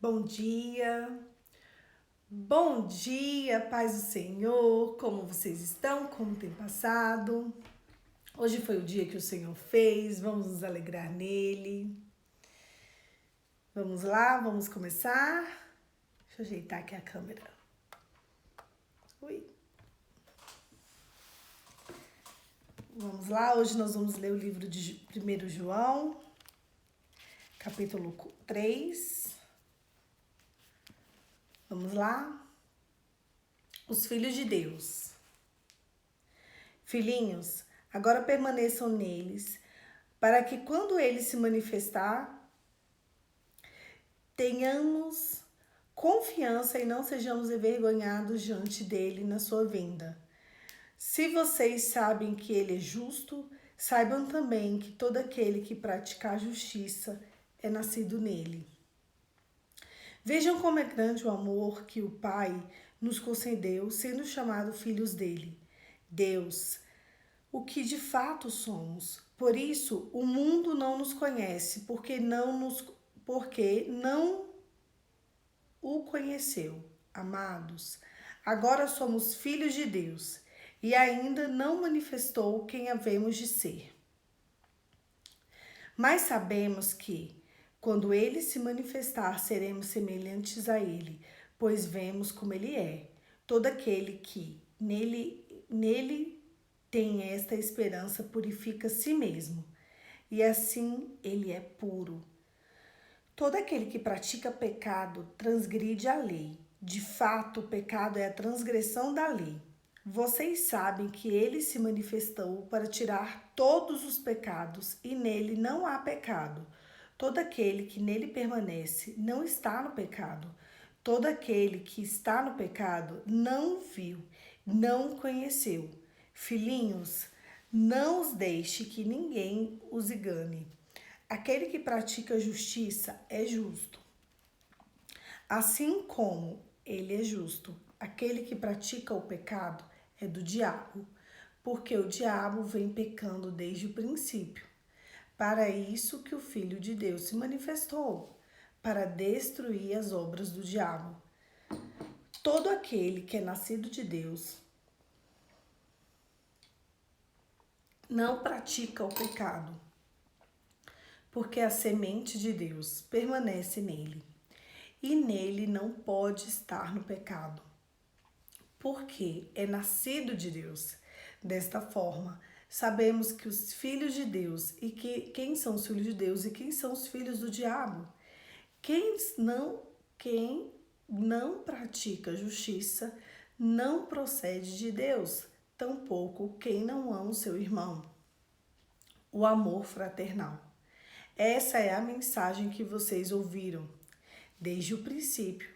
Bom dia, paz do Senhor, como vocês estão? Como tem passado? Hoje foi o dia que o Senhor fez, vamos nos alegrar nele. Vamos lá, vamos começar? Deixa eu ajeitar aqui a câmera. Ui. Vamos lá, hoje nós vamos ler o livro de 1 João, capítulo 3. Vamos lá? Os filhos de Deus. Filhinhos, agora permaneçam neles, para que quando ele se manifestar, tenhamos confiança e não sejamos envergonhados diante dele na sua vinda. Se vocês sabem que ele é justo, saibam também que todo aquele que praticar justiça é nascido nele. Vejam como é grande o amor que o Pai nos concedeu, sendo chamados filhos dele. Deus, o que de fato somos. Por isso, o mundo não nos conhece, porque não o conheceu. Amados, agora somos filhos de Deus e ainda não manifestou quem havemos de ser. Mas sabemos que, quando ele se manifestar, seremos semelhantes a ele, pois vemos como ele é. Todo aquele que nele tem esta esperança purifica a si mesmo, e assim ele é puro. Todo aquele que pratica pecado transgride a lei. De fato, o pecado é a transgressão da lei. Vocês sabem que ele se manifestou para tirar todos os pecados e nele não há pecado. Todo aquele que nele permanece não está no pecado. Todo aquele que está no pecado não viu, não conheceu. Filhinhos, não os deixe que ninguém os engane. Aquele que pratica a justiça é justo, assim como ele é justo. Aquele que pratica o pecado é do diabo, porque o diabo vem pecando desde o princípio. Para isso que o Filho de Deus se manifestou, para destruir as obras do diabo. Todo aquele que é nascido de Deus não pratica o pecado, porque a semente de Deus permanece nele, e nele não pode estar no pecado, porque é nascido de Deus. Desta forma, sabemos que os filhos de Deus quem são os filhos de Deus e quem são os filhos do diabo. Quem não pratica justiça não procede de Deus, tampouco quem não ama o seu irmão. O amor fraternal. Essa é a mensagem que vocês ouviram desde o princípio,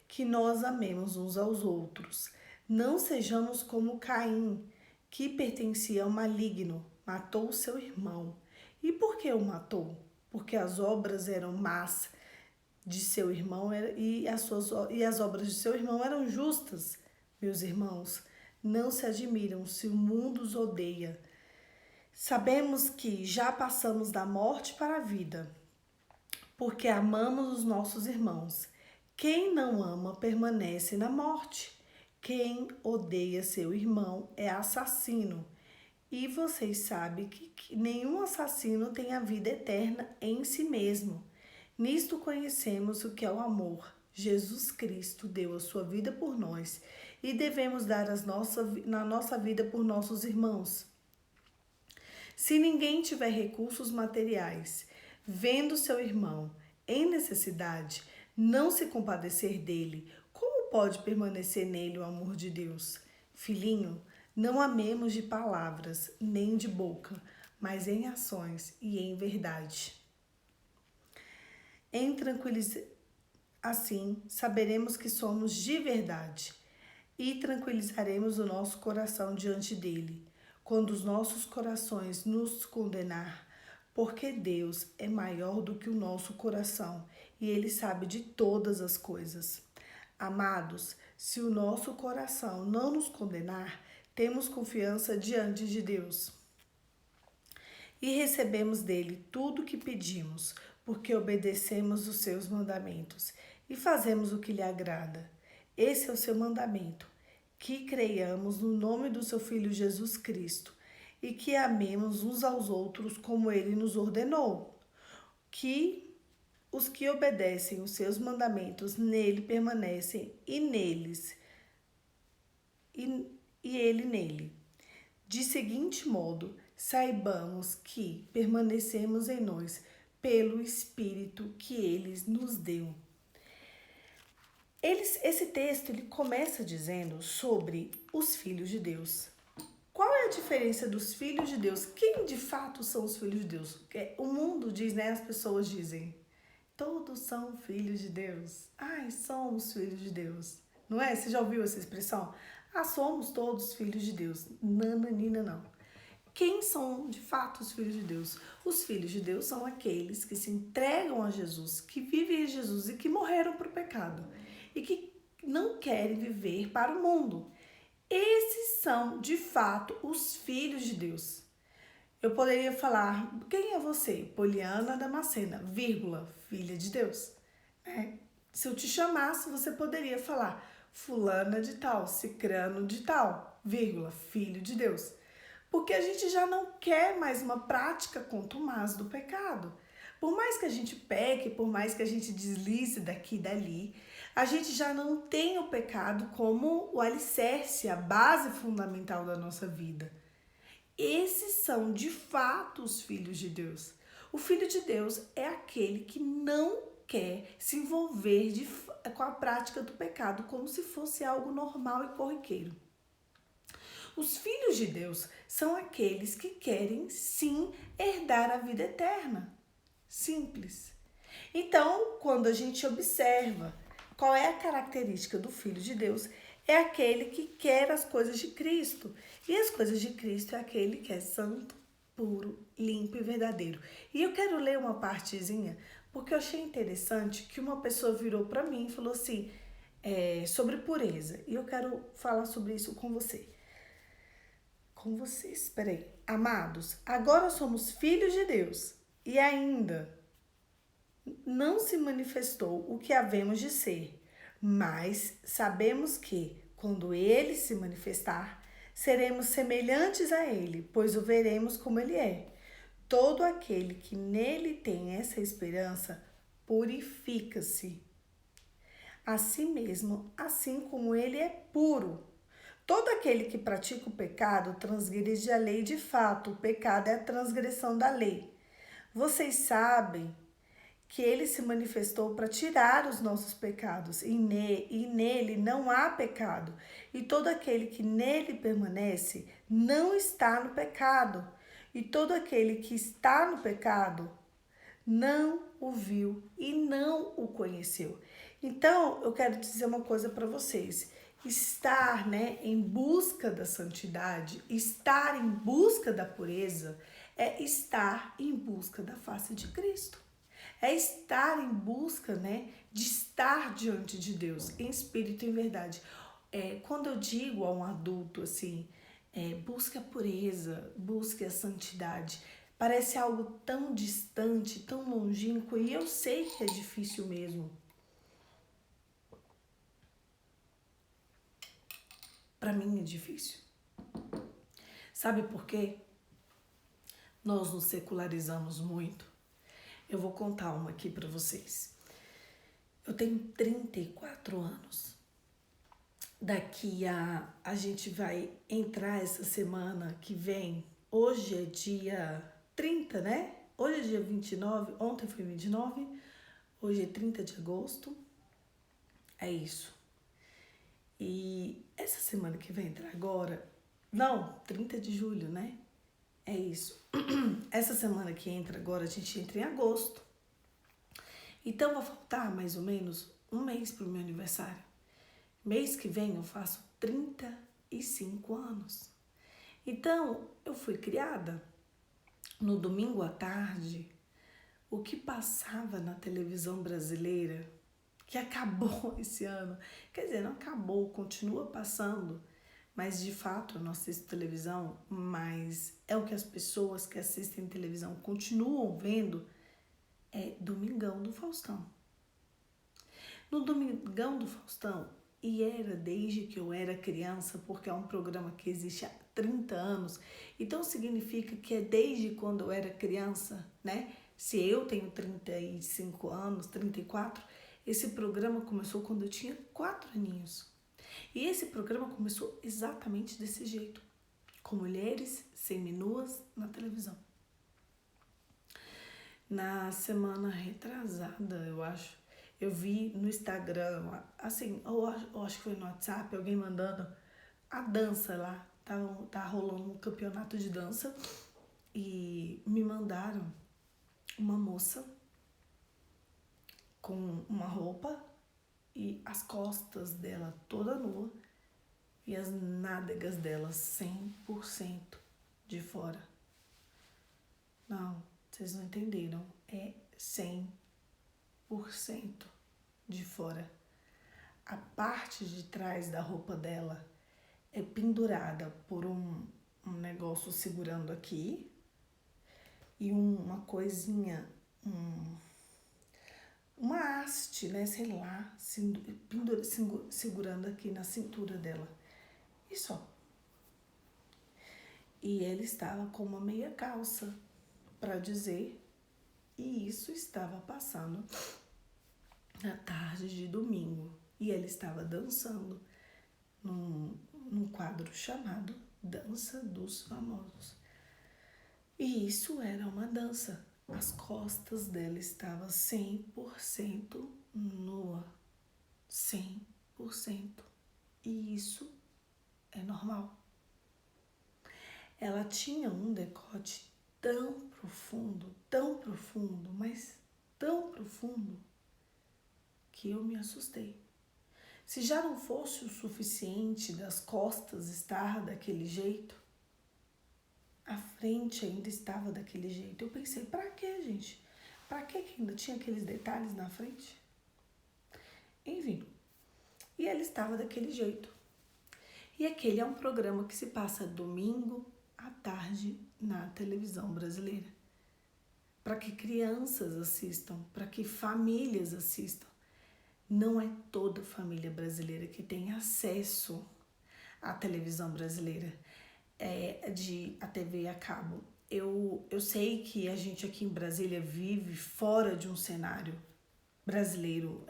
que nós amemos uns aos outros. Não sejamos como Caim, que pertencia ao maligno, matou seu irmão. E por que o matou? Porque as obras eram más de seu irmão e as obras de seu irmão eram justas. Meus irmãos, não se admiram se o mundo os odeia. Sabemos que já passamos da morte para a vida, porque amamos os nossos irmãos. Quem não ama permanece na morte. Quem odeia seu irmão é assassino. E vocês sabem que nenhum assassino tem a vida eterna em si mesmo. Nisto conhecemos o que é o amor. Jesus Cristo deu a sua vida por nós e devemos dar na nossa vida por nossos irmãos. Se ninguém tiver recursos materiais, vendo seu irmão em necessidade, não se compadecer dele, como pode permanecer nele o amor de Deus? Filhinho, não amemos de palavras, nem de boca, mas em ações e em verdade. Assim, saberemos que somos de verdade e tranquilizaremos o nosso coração diante dele, quando os nossos corações nos condenar, porque Deus é maior do que o nosso coração e ele sabe de todas as coisas. Amados, se o nosso coração não nos condenar, temos confiança diante de Deus e recebemos dele tudo o que pedimos, porque obedecemos os seus mandamentos. e fazemos o que lhe agrada. Esse é o seu mandamento, que creiamos no nome do seu Filho Jesus Cristo e que amemos uns aos outros como ele nos ordenou. Que os que obedecem os seus mandamentos nele permanecem e ele nele. De seguinte modo, saibamos que permanecemos em nós pelo Espírito que ele nos deu. Esse texto ele começa dizendo sobre os filhos de Deus. Qual é a diferença dos filhos de Deus? Quem de fato são os filhos de Deus? O mundo diz, né? As pessoas dizem, todos são filhos de Deus. Ai, somos filhos de Deus. Não é? Você já ouviu essa expressão? Ah, somos todos filhos de Deus. Nananina, não. Quem são de fato os filhos de Deus? Os filhos de Deus são aqueles que se entregam a Jesus, que vivem em Jesus e que morreram para o pecado. E que não querem viver para o mundo. Esses são, de fato, os filhos de Deus. Eu poderia falar, quem é você? Poliana Damascena, vírgula, filha de Deus. Se eu te chamasse, você poderia falar, fulana de tal, cicrano de tal, vírgula, filho de Deus. Porque a gente já não quer mais uma prática contumaz do pecado. Por mais que a gente peque, por mais que a gente deslize daqui e dali, a gente já não tem o pecado como o alicerce, a base fundamental da nossa vida. Esses são, de fato, os filhos de Deus. O filho de Deus é aquele que não quer se envolver com a prática do pecado como se fosse algo normal e corriqueiro. Os filhos de Deus são aqueles que querem, sim, herdar a vida eterna. Simples. Então, quando a gente observa qual é a característica do Filho de Deus, é aquele que quer as coisas de Cristo. E as coisas de Cristo é aquele que é santo, puro, limpo e verdadeiro. E eu quero ler uma partezinha, porque eu achei interessante que uma pessoa virou para mim e falou assim, sobre pureza. E eu quero falar sobre isso com você. Com vocês. Peraí. Amados, agora somos filhos de Deus e ainda não se manifestou o que havemos de ser, mas sabemos que, quando ele se manifestar, seremos semelhantes a ele, pois o veremos como ele é. Todo aquele que nele tem essa esperança purifica-se a si mesmo, assim como ele é puro. Todo aquele que pratica o pecado transgride a lei de fato. O pecado é a transgressão da lei. Vocês sabem que ele se manifestou para tirar os nossos pecados, e nele não há pecado. E todo aquele que nele permanece não está no pecado. E todo aquele que está no pecado não o viu e não o conheceu. Então, eu quero dizer uma coisa para vocês. Estar, em busca da santidade, estar em busca da pureza, é estar em busca da face de Cristo. É estar em busca, de estar diante de Deus, em espírito e em verdade. Quando eu digo a um adulto assim, busque a pureza, busque a santidade, parece algo tão distante, tão longínquo, e eu sei que é difícil mesmo. Para mim é difícil. Sabe por quê? Nós nos secularizamos muito. Eu vou contar uma aqui para vocês. Eu tenho 34 anos. Daqui a gente vai entrar essa semana que vem. Hoje é dia 30, né? Hoje é dia 29, ontem foi 29, hoje é 30 de agosto. É isso. E essa semana que vai entrar agora, não, 30 de julho, né? É isso. Essa semana que entra agora, a gente entra em agosto. Então, vai faltar mais ou menos um mês para o meu aniversário. Mês que vem eu faço 35 anos. Então, eu fui criada no domingo à tarde. O que passava na televisão brasileira, que acabou esse ano, quer dizer, não acabou, continua passando, mas de fato eu não assisto televisão, mas é o que as pessoas que assistem televisão continuam vendo, é Domingão do Faustão. No Domingão do Faustão, e era desde que eu era criança, porque é um programa que existe há 30 anos, então significa que é desde quando eu era criança, né? Se eu tenho 35 anos, 34, esse programa começou quando eu tinha 4 aninhos. E esse programa começou exatamente desse jeito, com mulheres seminuas na televisão. Na semana retrasada, eu acho, eu vi no Instagram, assim, eu acho que foi no WhatsApp, alguém mandando a dança lá. Tá rolando um campeonato de dança e me mandaram uma moça com uma roupa e as costas dela toda nua e as nádegas dela 100% de fora. Não, vocês não entenderam. É 100% de fora. A parte de trás da roupa dela é pendurada por um negócio segurando aqui e uma coisinha, uma haste, né? Sei lá, segurando aqui na cintura dela. E só. E ela estava com uma meia calça, para dizer, e isso estava passando na tarde de domingo. E ela estava dançando num quadro chamado Dança dos Famosos. E isso era uma dança. As costas dela estavam 100% nua. 100%. E isso é normal. Ela tinha um decote tão profundo, mas tão profundo, que eu me assustei. Se já não fosse o suficiente das costas estar daquele jeito, a frente ainda estava daquele jeito. Eu pensei, pra quê, gente? Pra que ainda tinha aqueles detalhes na frente? Enfim, e ela estava daquele jeito. E aquele é um programa que se passa domingo à tarde na televisão brasileira. Para que crianças assistam, para que famílias assistam. Não é toda família brasileira que tem acesso à televisão brasileira, a TV a cabo. Eu sei que a gente aqui em Brasília vive fora de um cenário brasileiro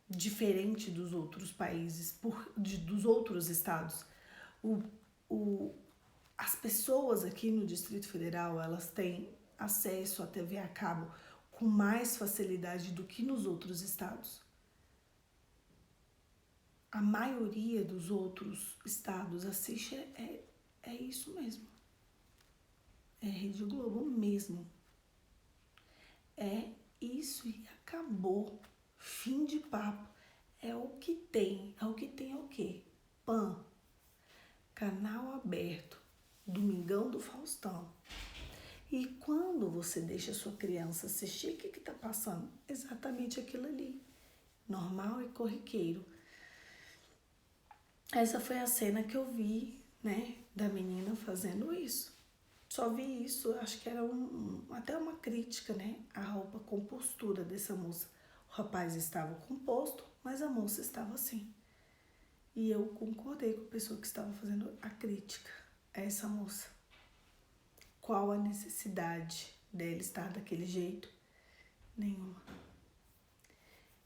diferente dos outros países, dos outros estados. As pessoas aqui no Distrito Federal, elas têm acesso à TV a cabo com mais facilidade do que nos outros estados. A maioria dos outros estados assiste é isso mesmo. É Rede Globo mesmo. É isso e acabou. Fim de papo. É o que tem. É o que tem é o quê? PAN. Canal aberto. Domingão do Faustão. E quando você deixa a sua criança assistir, o que está passando? Exatamente aquilo ali. Normal e corriqueiro. Essa foi a cena que eu vi, né, da menina fazendo isso. Só vi isso, acho que era até uma crítica, né, à roupa com postura dessa moça. O rapaz estava composto, mas a moça estava assim. E eu concordei com a pessoa que estava fazendo a crítica a essa moça. Qual a necessidade dele estar daquele jeito? Nenhuma.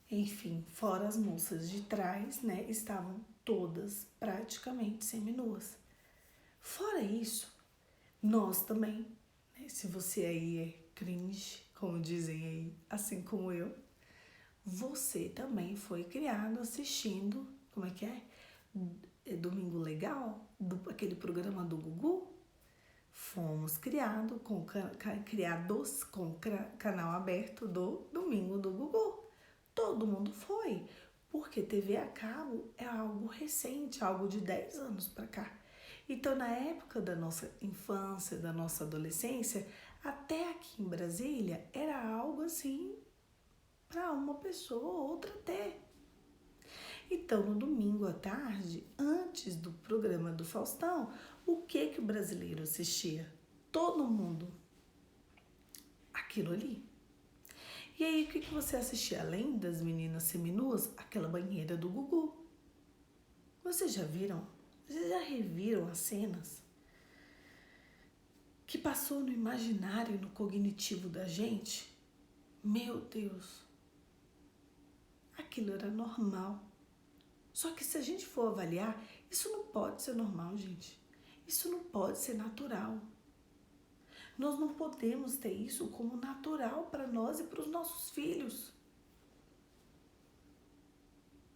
Enfim, fora as moças de trás, né, estavam todas praticamente seminuas. Fora isso, nós também, né, se você aí é cringe, como dizem aí, assim como eu, você também foi criado assistindo, como é que é? Domingo Legal, aquele programa do Gugu. Fomos criados com canal aberto do Domingo do Gugu. Todo mundo foi, porque TV a cabo é algo recente, algo de 10 anos para cá. Então, na época da nossa infância, da nossa adolescência, até aqui em Brasília, era algo assim para uma pessoa ou outra ter. Então, no domingo à tarde, antes do programa do Faustão, o que o brasileiro assistia? Todo mundo. Aquilo ali. E aí, o que você assistia? Além das meninas seminuas, aquela banheira do Gugu. Vocês já viram? Vocês já reviram as cenas? Que passou no imaginário e no cognitivo da gente? Meu Deus! Aquilo era normal. Só que se a gente for avaliar, isso não pode ser normal, gente. Isso não pode ser natural. Nós não podemos ter isso como natural para nós e para os nossos filhos.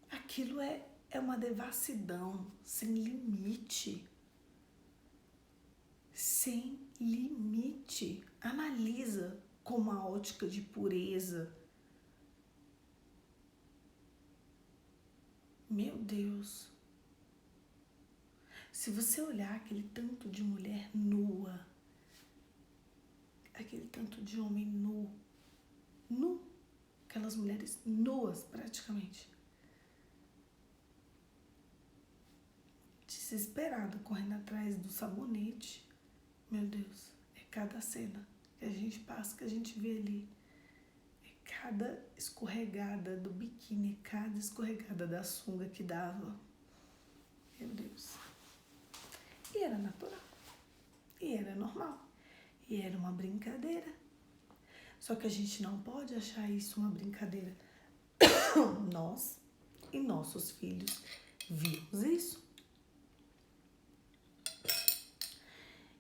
Aquilo é uma devassidão sem limite. Sem limite. Analisa com uma ótica de pureza. Meu Deus. Se você olhar aquele tanto de mulher nua, aquele tanto de homem nu, aquelas mulheres nuas praticamente, desesperado, correndo atrás do sabonete. Meu Deus, é cada cena que a gente passa, que a gente vê ali. É cada escorregada do biquíni, é cada escorregada da sunga que dava. Meu Deus. E era natural. E era normal. E era uma brincadeira. Só que a gente não pode achar isso uma brincadeira. Nós e nossos filhos vimos isso.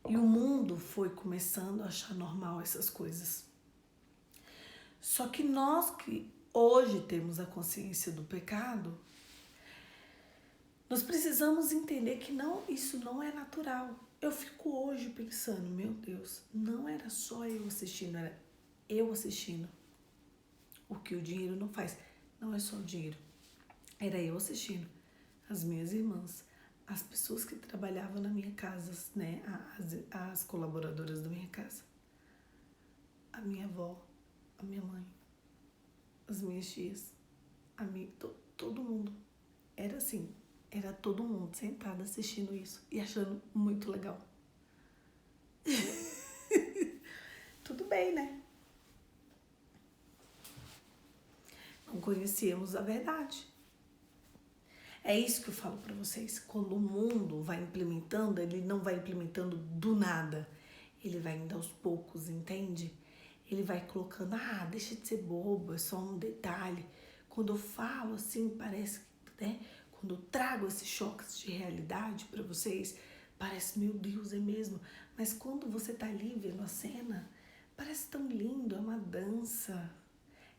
E o mundo foi começando a achar normal essas coisas. Só que nós que hoje temos a consciência do pecado, nós precisamos entender que isso não é natural. Eu fico hoje pensando, meu Deus, não era só eu assistindo, era eu assistindo. O que o dinheiro não faz. Não é só o dinheiro. Era eu assistindo. As minhas irmãs, as pessoas que trabalhavam na minha casa, né? As colaboradoras da minha casa. A minha avó, a minha mãe, as minhas tias, todo mundo. Era assim, era todo mundo sentado assistindo isso e achando muito legal. Tudo bem, né? Não conhecíamos a verdade. É isso que eu falo para vocês. Quando o mundo vai implementando, ele não vai implementando do nada. Ele vai indo aos poucos, entende? Ele vai colocando, deixa de ser bobo, é só um detalhe. Quando eu falo assim, parece que, né? Quando eu trago esses choques de realidade para vocês, parece, meu Deus, é mesmo. Mas quando você tá ali vendo a cena, parece tão lindo, é uma dança,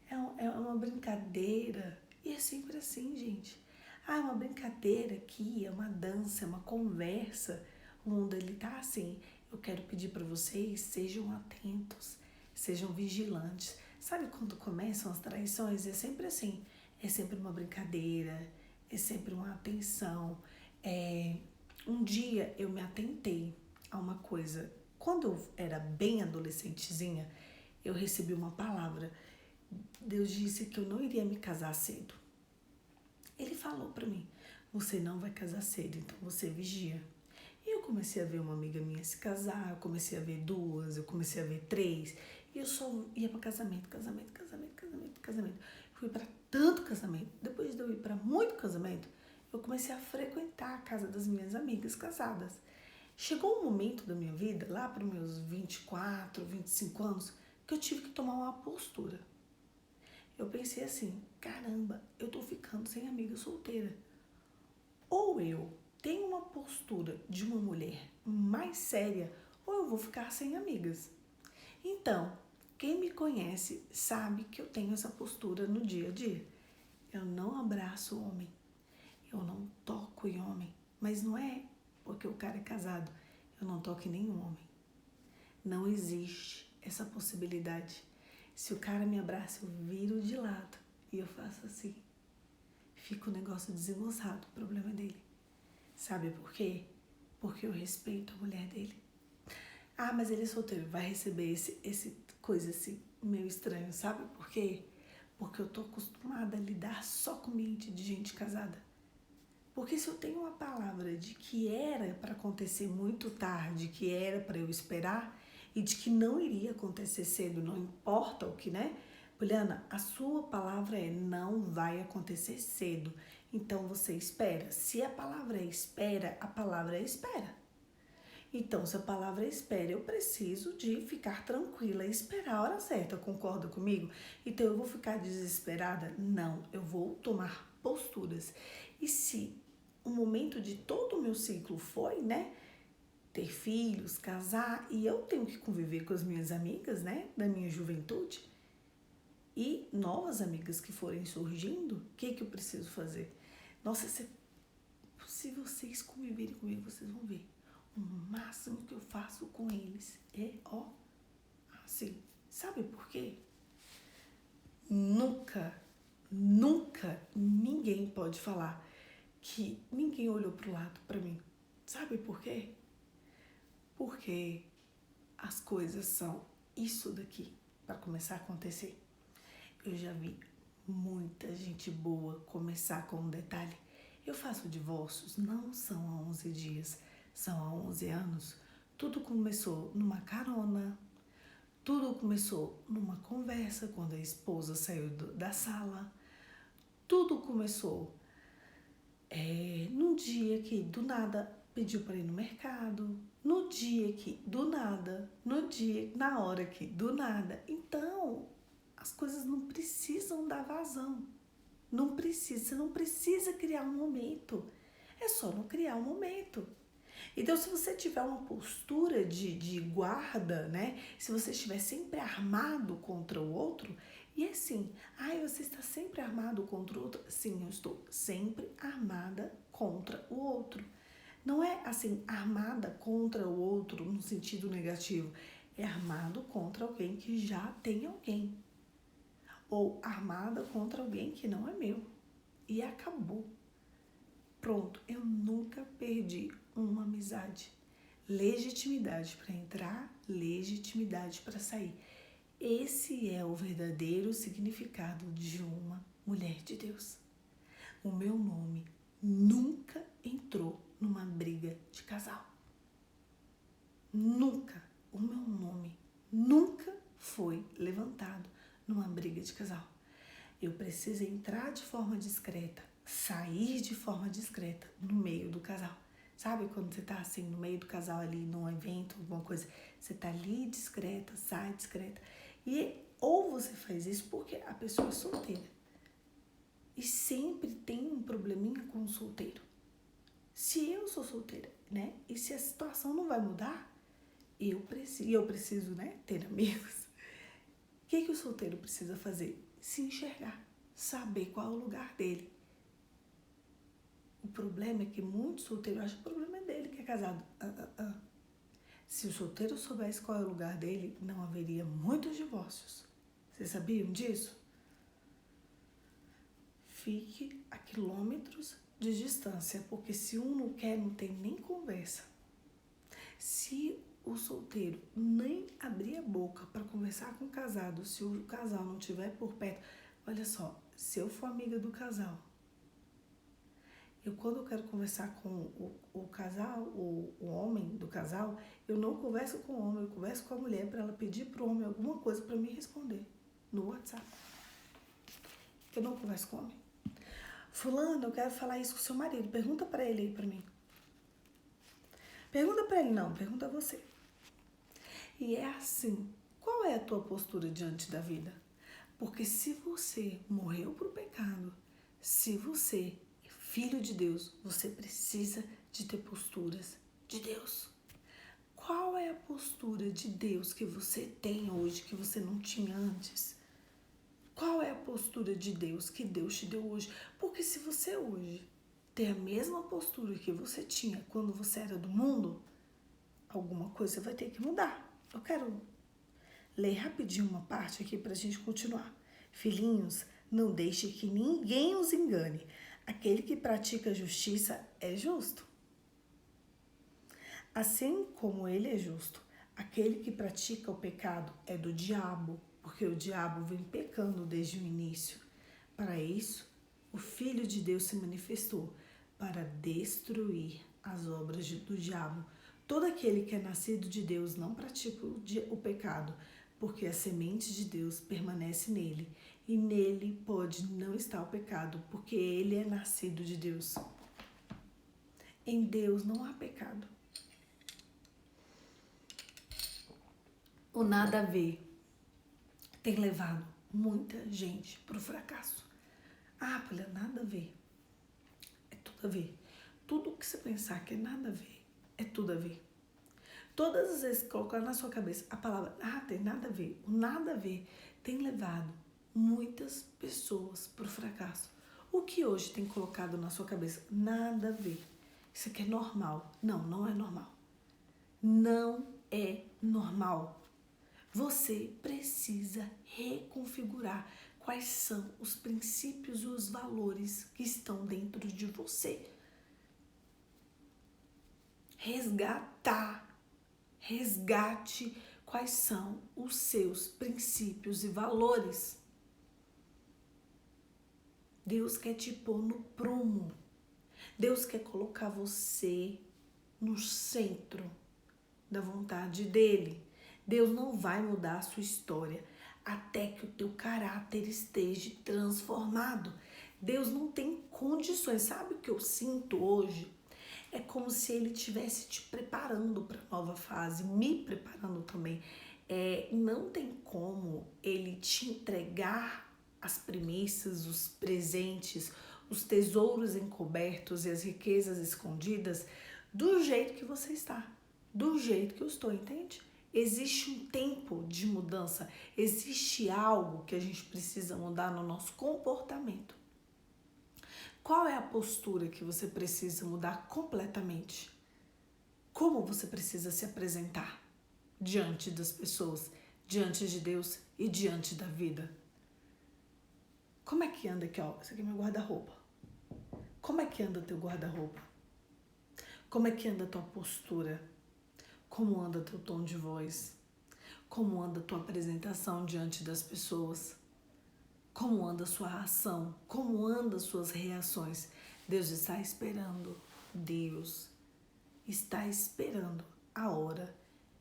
é uma brincadeira. E é sempre assim, gente. É uma brincadeira aqui, é uma dança, é uma conversa. O mundo, ele tá assim. Eu quero pedir para vocês, sejam atentos, sejam vigilantes. Sabe quando começam as traições? É sempre assim. É sempre uma brincadeira, é sempre uma atenção. Um dia eu me atentei a uma coisa. Quando eu era bem adolescentezinha, eu recebi uma palavra. Deus disse que eu não iria me casar cedo. Ele falou pra mim, você não vai casar cedo, então você vigia. E eu comecei a ver uma amiga minha se casar, eu comecei a ver duas, eu comecei a ver três. E eu só ia pra casamento. Fui pra tanto casamento. Depois de eu ir pra muito casamento, eu comecei a frequentar a casa das minhas amigas casadas. Chegou um momento da minha vida, lá para os meus 24, 25 anos, que eu tive que tomar uma postura. Eu pensei assim, caramba, eu tô ficando sem amiga solteira. Ou eu tenho uma postura de uma mulher mais séria, ou eu vou ficar sem amigas. Então, quem me conhece sabe que eu tenho essa postura no dia a dia. Eu não abraço homem, eu não toco em homem, mas não é porque o cara é casado, eu não toco em nenhum homem. Não existe essa possibilidade. Se o cara me abraça, eu viro de lado e eu faço assim. Fica o negócio desengonçado, o problema é dele. Sabe por quê? Porque eu respeito a mulher dele. Mas ele é solteiro, vai receber esse coisa assim, meio estranho, sabe por quê? Porque eu tô acostumada a lidar só com ambiente de gente casada. Porque se eu tenho uma palavra de que era para acontecer muito tarde, que era para eu esperar, e de que não iria acontecer cedo, não importa o que, né? Juliana, a sua palavra é não vai acontecer cedo. Então você espera. Se a palavra é espera, a palavra é espera. Então, se a palavra é espera, eu preciso de ficar tranquila e esperar a hora certa. Concorda comigo? Então, eu vou ficar desesperada? Não, eu vou tomar posturas. E se o momento de todo o meu ciclo foi, né? Ter filhos, casar, e eu tenho que conviver com as minhas amigas, né? Da minha juventude. E novas amigas que forem surgindo, o que eu preciso fazer? Nossa, se vocês conviverem comigo, vocês vão ver. O máximo que eu faço com eles é, assim. Sabe por quê? Nunca ninguém pode falar que ninguém olhou pro lado pra mim. Sabe por quê? Porque as coisas são isso daqui para começar a acontecer. Eu já vi muita gente boa começar com um detalhe. Eu faço divórcios, não são há 11 dias, são há 11 anos. Tudo começou numa carona, tudo começou numa conversa quando a esposa saiu da sala. Tudo começou num dia que do nada pediu para ir no mercado, no dia que do nada, na hora que do nada. Então, as coisas não precisam dar vazão. Você não precisa criar um momento. É só não criar um momento. Então, se você tiver uma postura de guarda, né? Se você estiver sempre armado contra o outro, e assim, você está sempre armado contra o outro? Sim, eu estou sempre armada contra o outro. Não é assim, armada contra o outro no sentido negativo. É armado contra alguém que já tem alguém. Ou armada contra alguém que não é meu. E acabou. Pronto, eu nunca perdi uma amizade. Legitimidade para entrar, legitimidade para sair. Esse é o verdadeiro significado de uma mulher de Deus. O meu nome nunca entrou numa briga de casal. Nunca. O meu nome nunca foi levantado numa briga de casal. Eu preciso entrar de forma discreta, sair de forma discreta no meio do casal. Sabe quando você tá assim no meio do casal ali, num evento, alguma coisa, você tá ali discreta, sai discreta. E ou você faz isso porque a pessoa é solteira. E sempre tem um probleminha com o solteiro. Se eu sou solteira, né? E se a situação não vai mudar, eu preciso, né, ter amigos. O que o solteiro precisa fazer? Se enxergar, saber qual é o lugar dele. O problema é que muitos solteiros acham que o problema é dele, que é casado. Se o solteiro soubesse qual é o lugar dele, não haveria muitos divórcios. Vocês sabiam disso? Fique a quilômetros de distância, porque se um não quer, não tem nem conversa. Se o solteiro nem abrir a boca para conversar com o casado, se o casal não estiver por perto, olha só, se eu for amiga do casal, quando eu quero conversar com o casal, o homem do casal, eu não converso com o homem, eu converso com a mulher para ela pedir pro homem alguma coisa para me responder no WhatsApp. Eu não converso com o homem. Fulano, eu quero falar isso com o seu marido. Pergunta para ele aí para mim. Pergunta para ele não, pergunta a você. E é assim, qual é a tua postura diante da vida? Porque se você morreu pro pecado, se você é filho de Deus, você precisa de ter posturas de Deus. Qual é a postura de Deus que você tem hoje que você não tinha antes? Qual é a postura de Deus que Deus te deu hoje? Porque se você hoje tem a mesma postura que você tinha quando você era do mundo, alguma coisa vai ter que mudar. Eu quero ler rapidinho uma parte aqui para a gente continuar. Filhinhos, não deixe que ninguém os engane. Aquele que pratica justiça é justo, assim como ele é justo. Aquele que pratica o pecado é do diabo, porque o diabo vem pecando desde o início. Para isso, o Filho de Deus se manifestou, para destruir as obras do diabo. Todo aquele que é nascido de Deus não pratica o pecado, porque a semente de Deus permanece nele, e nele pode não estar o pecado, porque ele é nascido de Deus. Em Deus não há pecado. O nada a ver tem levado muita gente para o fracasso. Ah, Paula, nada a ver. É tudo a ver. Tudo que você pensar que é nada a ver, é tudo a ver. Todas as vezes que colocar na sua cabeça a palavra tem nada a ver, o nada a ver tem levado muitas pessoas para o fracasso. O que hoje tem colocado na sua cabeça? Nada a ver. Isso aqui é normal. Não, não é normal. Não é normal. Você precisa reconfigurar quais são os princípios e os valores que estão dentro de você. Resgate quais são os seus princípios e valores. Deus quer te pôr no prumo. Deus quer colocar você no centro da vontade dele. Deus não vai mudar a sua história até que o teu caráter esteja transformado. Deus não tem condições. Sabe o que eu sinto hoje? É como se ele estivesse te preparando para a nova fase, me preparando também. Não tem como ele te entregar as premissas, os presentes, os tesouros encobertos e as riquezas escondidas do jeito que você está, do jeito que eu estou, entende? Existe um tempo de mudança, existe algo que a gente precisa mudar no nosso comportamento. Qual é a postura que você precisa mudar completamente? Como você precisa se apresentar diante das pessoas, diante de Deus e diante da vida? Como é que anda aqui, ó? Esse aqui é meu guarda-roupa. Como é que anda teu guarda-roupa? Como é que anda tua postura? Como anda teu tom de voz? Como anda tua apresentação diante das pessoas? Como anda a sua ação? Como andam as suas reações? Deus está esperando. Deus está esperando a hora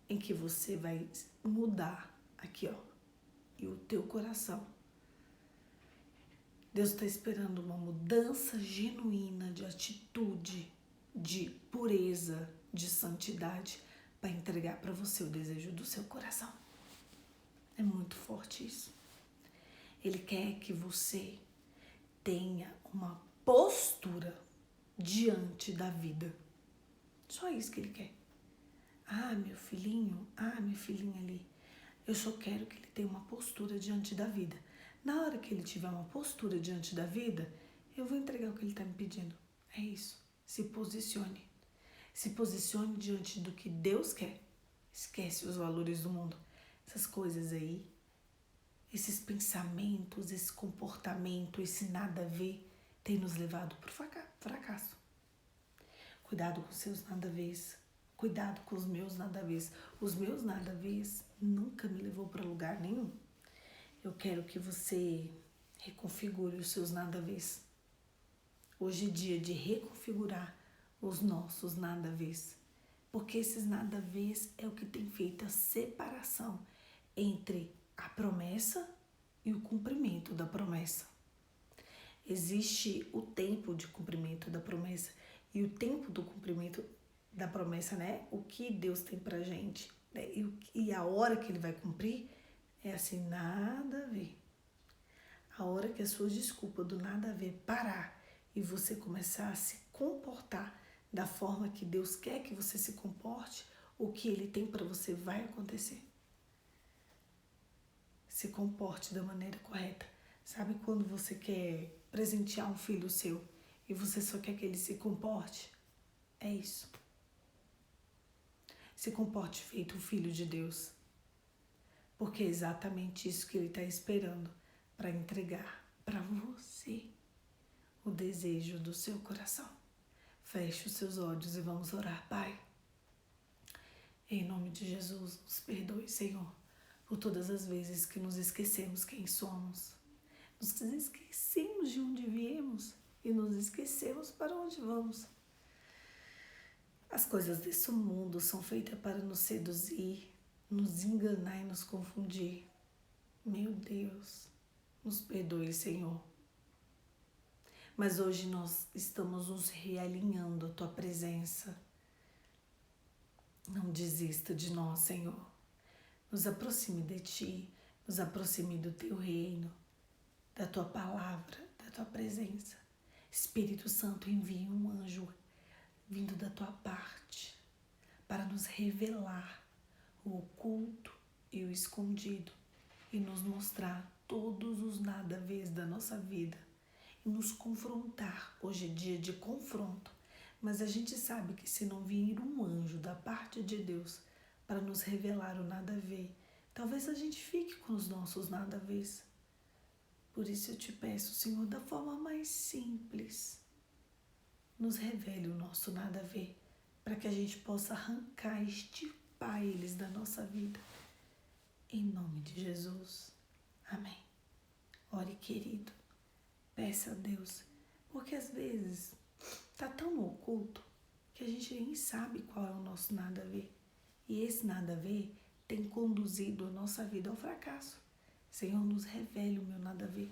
em que você vai mudar aqui, ó, e o teu coração. Deus está esperando uma mudança genuína de atitude, de pureza, de santidade, para entregar para você o desejo do seu coração. É muito forte isso. Ele quer que você tenha uma postura diante da vida. Só isso que ele quer. Meu filhinho, minha filhinha ali. Eu só quero que ele tenha uma postura diante da vida. Na hora que ele tiver uma postura diante da vida, eu vou entregar o que ele está me pedindo. É isso. Se posicione. Se posicione diante do que Deus quer. Esquece os valores do mundo. Essas coisas aí, esses pensamentos, esse comportamento, esse nada a ver, tem nos levado para o fracasso. Cuidado com os seus nada a ver. Cuidado com os meus nada a ver. Os meus nada a ver nunca me levou para lugar nenhum. Eu quero que você reconfigure os seus nada a ver. Hoje é dia de reconfigurar os nossos nada a ver. Porque esses nada a ver é o que tem feito a separação entre a promessa e o cumprimento da promessa. Existe o tempo de cumprimento da promessa e o tempo do cumprimento da promessa, né? O que Deus tem pra gente, né? E a hora que ele vai cumprir é assim, nada a ver. A hora que a sua desculpa do nada a ver parar e você começar a se comportar da forma que Deus quer que você se comporte, o que ele tem para você vai acontecer. Se comporte da maneira correta. Sabe quando você quer presentear um filho seu e você só quer que ele se comporte? É isso. Se comporte feito um filho de Deus. Porque é exatamente isso que ele está esperando para entregar para você o desejo do seu coração. Feche os seus olhos e vamos orar, Pai. Em nome de Jesus, nos perdoe, Senhor, por todas as vezes que nos esquecemos quem somos. Nos esquecemos de onde viemos e nos esquecemos para onde vamos. As coisas desse mundo são feitas para nos seduzir, nos enganar e nos confundir. Meu Deus, nos perdoe, Senhor. Mas hoje nós estamos nos realinhando à Tua presença. Não desista de nós, Senhor. Nos aproxime de Ti, nos aproxime do Teu reino, da Tua palavra, da Tua presença. Espírito Santo, envie um anjo vindo da Tua parte para nos revelar o oculto e o escondido e nos mostrar todos os nada a ver da nossa vida e nos confrontar. Hoje é dia de confronto, mas a gente sabe que se não vir um anjo da parte de Deus para nos revelar o nada a ver, talvez a gente fique com os nossos nada a ver. Por isso eu te peço, Senhor, da forma mais simples, nos revele o nosso nada a ver, para que a gente possa arrancar, extirpar eles da nossa vida. Em nome de Jesus. Amém. Ore, querido. Peça a Deus. Porque às vezes está tão no oculto que a gente nem sabe qual é o nosso nada a ver. E esse nada a ver tem conduzido a nossa vida ao fracasso. Senhor, nos revele o meu nada a ver.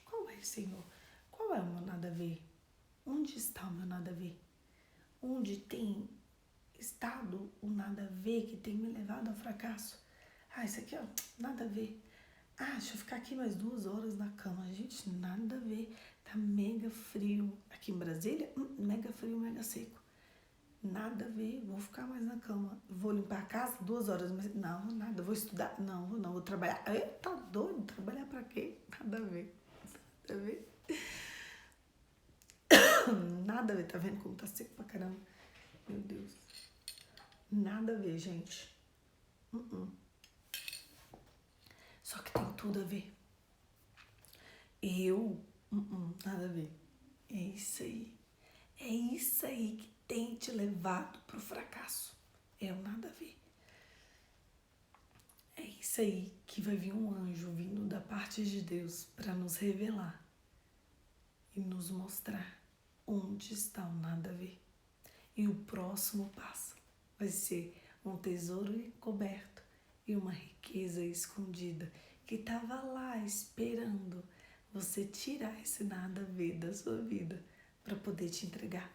Qual é, Senhor? Qual é o meu nada a ver? Onde está o meu nada a ver? Onde tem estado o nada a ver que tem me levado ao fracasso? Isso aqui, ó, nada a ver. Deixa eu ficar aqui mais 2 horas na cama. Gente, nada a ver. Tá mega frio. Aqui em Brasília, mega frio, mega seco. Nada a ver. Vou ficar mais na cama. Vou limpar a casa 2 horas. Mas não, nada. Vou estudar. Não. Vou trabalhar. Tá doido? Trabalhar pra quê? Nada a ver. Nada a ver. Nada a ver. Tá vendo como tá seco pra caramba? Meu Deus. Nada a ver, gente. Só que tem tudo a ver. Nada a ver. É isso aí. É isso aí que tem te levado pro fracasso. É o nada a ver. É isso aí que vai vir um anjo vindo da parte de Deus para nos revelar e nos mostrar onde está o nada a ver. E o próximo passo vai ser um tesouro encoberto e uma riqueza escondida que estava lá esperando você tirar esse nada a ver da sua vida para poder te entregar.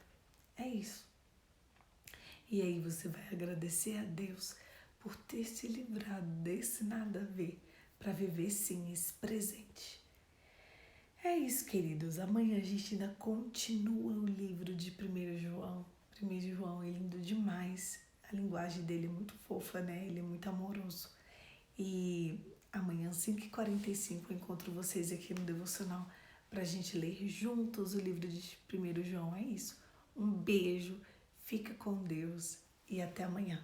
É isso. E aí você vai agradecer a Deus por ter se livrado desse nada a ver para viver sim esse presente. É isso, queridos. Amanhã a gente ainda continua o livro de 1 João. 1 João é lindo demais. A linguagem dele é muito fofa, né? Ele é muito amoroso. E amanhã, 5h45, eu encontro vocês aqui no Devocional para a gente ler juntos o livro de 1 João. É isso. Um beijo, fica com Deus e até amanhã.